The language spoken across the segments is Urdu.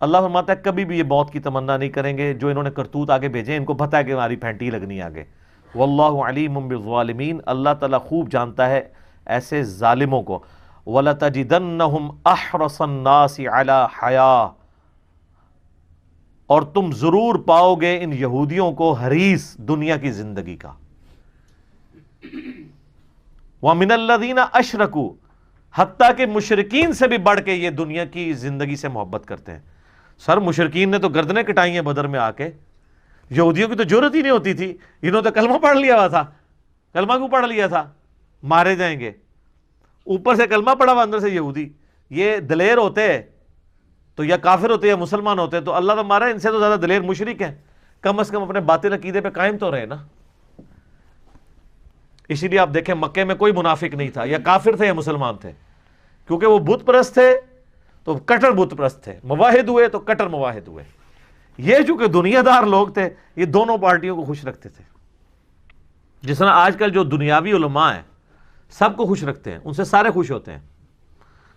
اللہ فرماتا ہے کبھی بھی یہ موت کی تمنا نہیں کریں گے. جو انہوں نے کرتوت آگے بھیجے ان کو پتہ ہے کہ ہماری پھینٹی لگنی آگے. واللہ علیم بالظالمین, اللہ تعالیٰ خوب جانتا ہے ایسے ظالموں کو. وَلَتَجِدَنَّهُمْ أَحْرَصَ النَّاسِ عَلَى حَيَاةٍ, اور تم ضرور پاؤ گے ان یہودیوں کو حریص دنیا کی زندگی کا. وَمِنَ الَّذِينَ أَشْرَكُوا, حتیٰ کہ مشرکین سے بھی بڑھ کے یہ دنیا کی زندگی سے محبت کرتے ہیں. سر مشرکین نے تو گردنیں کٹائی ہیں بدر میں آ کے, یہودیوں کی تو جرت ہی نہیں ہوتی تھی. انہوں نے تو کلمہ پڑھ لیا ہوا تھا. کلمہ کیوں پڑھ لیا تھا؟ مارے جائیں گے. اوپر سے کلمہ پڑھا ہوا, اندر سے یہودی. یہ دلیر ہوتے تو یا کافر ہوتے یا مسلمان ہوتے تو اللہ تمہارا ان سے تو زیادہ دلیر مشرک ہیں. کم از کم اپنے باطل عقیدے پہ قائم تو رہے نا. اسی لیے آپ دیکھیں مکے میں کوئی منافق نہیں تھا, یا کافر تھے یا مسلمان تھے, کیونکہ وہ بت پرست تھے تو کٹر بت پرست تھے, مواحد ہوئے تو کٹر مواحد ہوئے. یہ چونکہ دنیا دار لوگ تھے, یہ دونوں پارٹیوں کو خوش رکھتے تھے. جس طرح آج کل جو دنیاوی علماء ہیں سب کو خوش رکھتے ہیں, ان سے سارے خوش ہوتے ہیں,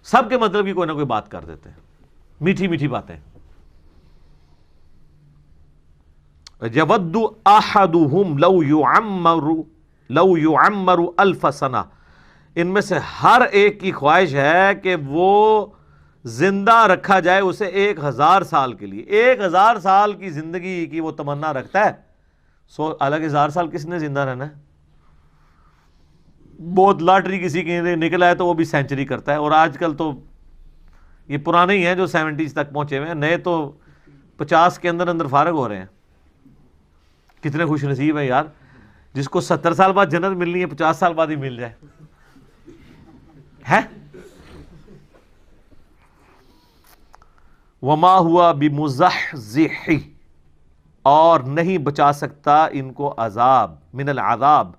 سب کے مطلب کی کوئی نہ کوئی بات کر دیتے ہیں, میٹھی میٹھی باتیں. یود احدہم لو یعمر الف سنہ, ان میں سے ہر ایک کی خواہش ہے کہ وہ زندہ رکھا جائے اسے 1000 سال کے لیے. 1000 سال کی زندگی کی وہ تمنا رکھتا ہے. حالانکہ 1000 سال کس نے زندہ رہنا ہے؟ بہت لاٹری کسی کی نکلا ہے تو وہ بھی سینچری کرتا ہے. اور آج کل تو یہ پرانے ہی ہیں جو 70s تک پہنچے ہوئے ہیں, نئے تو 50 کے اندر اندر فارغ ہو رہے ہیں. کتنے خوش نصیب ہیں یار, جس کو 70 سال بعد جنت ملنی ہے 50 سال بعد ہی مل جائے ہے. وما ہوا بمزحزح, اور نہیں بچا سکتا ان کو عذاب, من العذاب,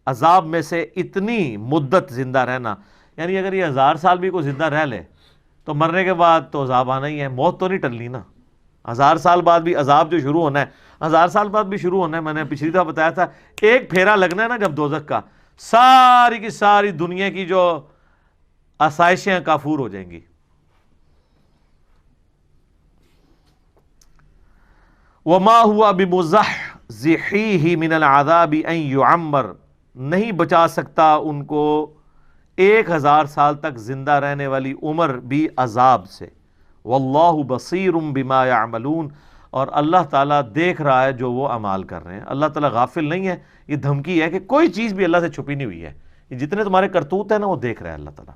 عذاب میں سے اتنی مدت زندہ رہنا. یعنی اگر یہ 1000 سال بھی کوئی زندہ رہ لے تو مرنے کے بعد تو عذاب آنا ہی ہے, موت تو نہیں ٹلنی نا. 1000 سال بعد بھی عذاب جو شروع ہونا ہے, 1000 سال بعد بھی شروع ہونا ہے. میں نے پچھلی دفعہ بتایا تھا, ایک پھیرا لگنا ہے نا جب دوزخ کا, ساری کی ساری دنیا کی جو آسائشیں کافور ہو جائیں گی. وما ہوا بمزحزحہ من العذاب ان یعمر, نہیں بچا سکتا ان کو 1000 سال تک زندہ رہنے والی عمر بھی عذاب سے. واللہ بصیر بما یعملون, اور اللہ تعالیٰ دیکھ رہا ہے جو وہ اعمال کر رہے ہیں. اللہ تعالیٰ غافل نہیں ہے. یہ دھمکی ہے کہ کوئی چیز بھی اللہ سے چھپی نہیں ہوئی ہے. یہ جتنے تمہارے کرتوت ہیں نا وہ دیکھ رہا ہے اللہ تعالیٰ.